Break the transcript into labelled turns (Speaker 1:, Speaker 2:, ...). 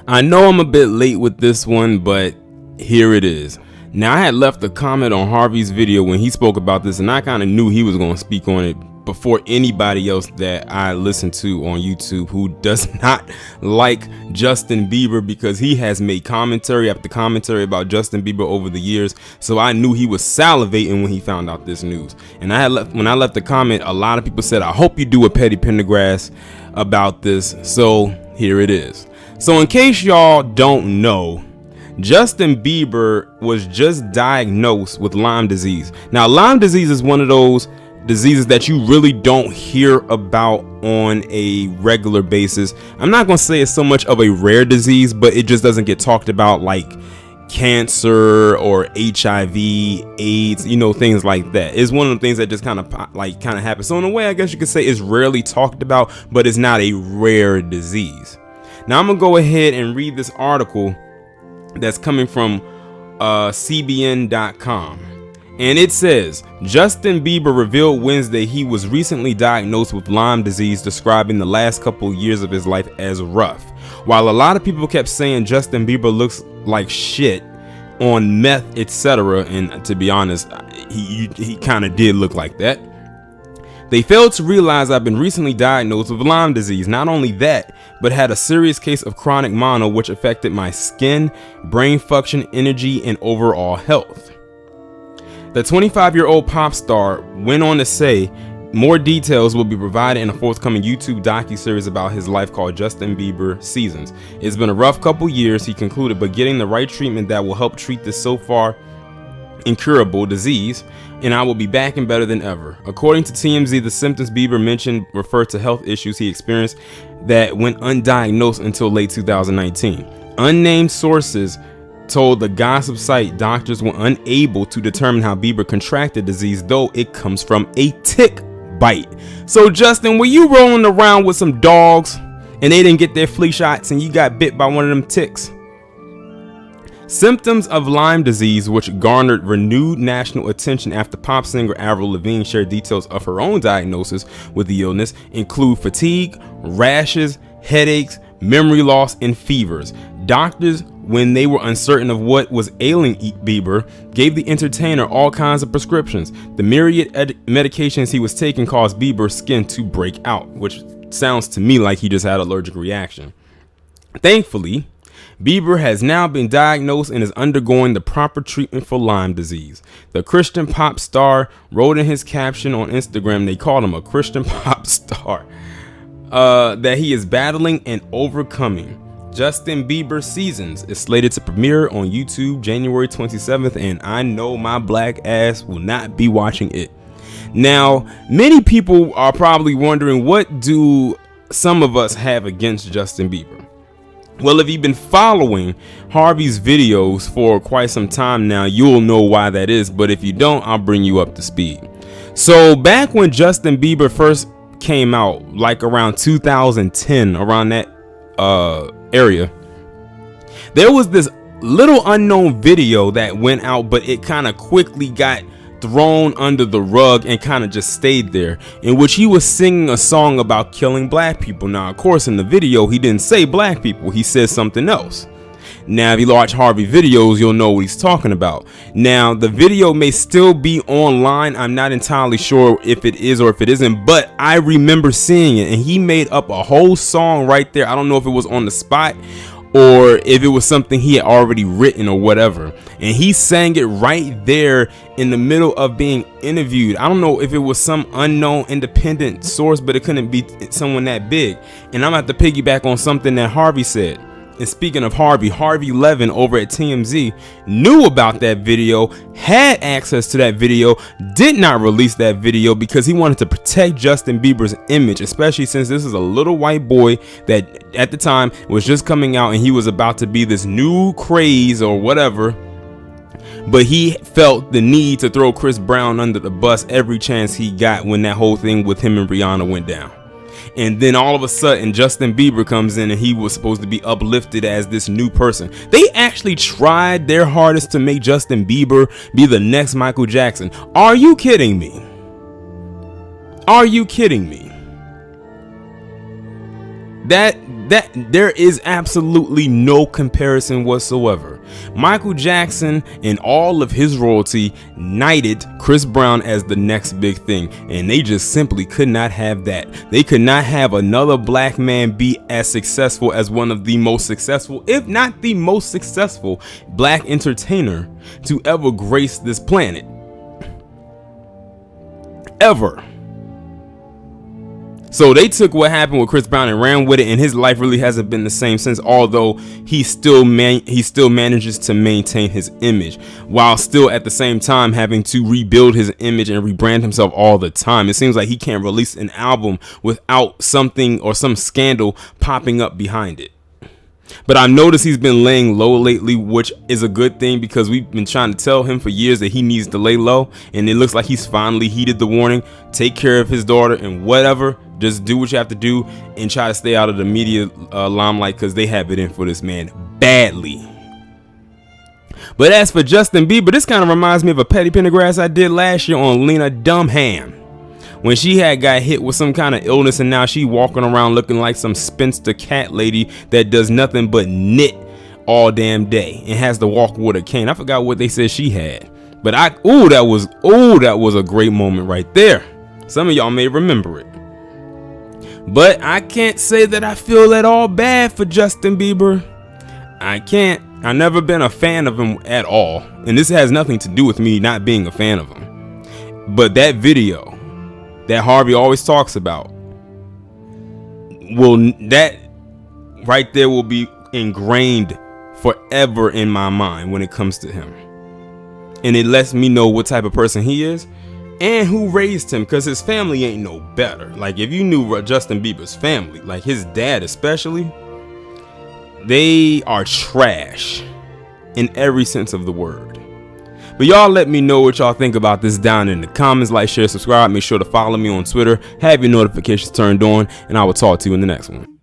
Speaker 1: I know I'm a bit late with this one, but here it is. Now, I had left a comment on Harvey's video when he spoke about this, and I kind of knew he was going to speak on it before anybody else that I listen to on YouTube who does not like Justin Bieber, because he has made commentary after commentary about Justin Bieber over the years. So I knew he was salivating when he found out this news. And when I left the comment, a lot of people said, I hope you do a Petty Pendergrass about this. So here it is. So in case y'all don't know, Justin Bieber was just diagnosed with Lyme disease. Now, Lyme disease is one of those diseases that you really don't hear about on a regular basis. I'm not going to say it's so much of a rare disease, but it just doesn't get talked about like cancer or HIV, AIDS, things like that. It's one of the things that just kind of happen. So in a way, I guess you could say it's rarely talked about, but it's not a rare disease. Now I'm gonna go ahead and read this article that's coming from CBN.com. And it says, Justin Bieber revealed Wednesday he was recently diagnosed with Lyme disease, describing the last couple years of his life as rough. While a lot of people kept saying Justin Bieber looks like shit on meth, etc., and to be honest, he kind of did look like that, they failed to realize I've been recently diagnosed with Lyme disease. Not only that, but had a serious case of chronic mono, which affected my skin, brain function, energy, and overall health. The 25-year-old pop star went on to say more details will be provided in a forthcoming YouTube docuseries about his life called Justin Bieber Seasons. It's been a rough couple years, he concluded, but getting the right treatment that will help treat this so far incurable disease, and I will be back and better than ever. According to TMZ, the symptoms Bieber mentioned refer to health issues he experienced that went undiagnosed until late 2019. Unnamed sources told the gossip site doctors were unable to determine how Bieber contracted disease, though it comes from a tick bite. So Justin, were you rolling around with some dogs and they didn't get their flea shots and you got bit by one of them ticks? Symptoms of Lyme disease, which garnered renewed national attention after pop singer Avril Lavigne shared details of her own diagnosis with the illness, include fatigue, rashes, headaches, memory loss, and fevers. Doctors, when they were uncertain of what was ailing Bieber, gave the entertainer all kinds of prescriptions. The myriad medications he was taking caused Bieber's skin to break out, which sounds to me like he just had an allergic reaction. Thankfully, Bieber has now been diagnosed and is undergoing the proper treatment for Lyme disease. The Christian pop star wrote in his caption on Instagram, they called him a Christian pop star, that he is battling and overcoming. Justin Bieber Seasons is slated to premiere on YouTube January 27th, and I know my black ass will not be watching it. Now, many people are probably wondering, what do some of us have against Justin Bieber? Well, if you've been following Harvey's videos for quite some time now, you'll know why that is. But if you don't, I'll bring you up to speed. So back when Justin Bieber first came out, like around 2010, around that area, there was this little unknown video that went out, but it kind of quickly got thrown under the rug and kind of just stayed there, in which he was singing a song about killing black people. Now, of course, in the video he didn't say black people, he said something else. Now, if you watch Harvey videos, you'll know what he's talking about. Now, the video may still be online. I'm not entirely sure if it is or if it isn't, but I remember seeing it, and he made up a whole song right there. I don't know if it was on the spot or if it was something he had already written or whatever, and he sang it right there in the middle of being interviewed. I don't know if it was some unknown independent source, but it couldn't be someone that big. And I'm gonna have to piggyback on something that Harvey said. And speaking of Harvey Levin over at TMZ knew about that video, had access to that video, did not release that video because he wanted to protect Justin Bieber's image, especially since this is a little white boy that at the time was just coming out and he was about to be this new craze or whatever. But he felt the need to throw Chris Brown under the bus every chance he got when that whole thing with him and Rihanna went down. And then all of a sudden Justin Bieber comes in and he was supposed to be uplifted as this new person. They actually tried their hardest to make Justin Bieber be the next Michael Jackson. Are you kidding me? Are you kidding me? That there is absolutely no comparison whatsoever. Michael Jackson and all of his royalty knighted Chris Brown as the next big thing, and they just simply could not have that. They could not have another black man be as successful as one of the most successful, if not the most successful, black entertainer to ever grace this planet. Ever. So they took what happened with Chris Brown and ran with it, and his life really hasn't been the same since, although he still manages to maintain his image while still at the same time having to rebuild his image and rebrand himself all the time. It seems like he can't release an album without something or some scandal popping up behind it. But I noticed he's been laying low lately, which is a good thing because we've been trying to tell him for years that he needs to lay low, and it looks like he's finally heeded the warning. Take care of his daughter and whatever. Just do what you have to do and try to stay out of the media limelight, because they have it in for this man badly. But as for Justin Bieber, this kind of reminds me of a petty Pendergrass I did last year on Lena Dunham, when she had got hit with some kind of illness and now she walking around looking like some spinster cat lady that does nothing but knit all damn day and has to walk with a cane. I forgot what they said she had, but that was a great moment right there. Some of y'all may remember it. But I can't say that I feel at all bad for Justin Bieber. I can't. I've never been a fan of him at all, and this has nothing to do with me not being a fan of him. But that video that Harvey always talks about, that right there will be ingrained forever in my mind when it comes to him. And it lets me know what type of person he is and who raised him, because his family ain't no better. Like, if you knew Justin Bieber's family, like his dad especially, they are trash in every sense of the word. But y'all let me know what y'all think about this down in the comments. Like, share, subscribe. Make sure to follow me on Twitter. Have your notifications turned on, and I will talk to you in the next one.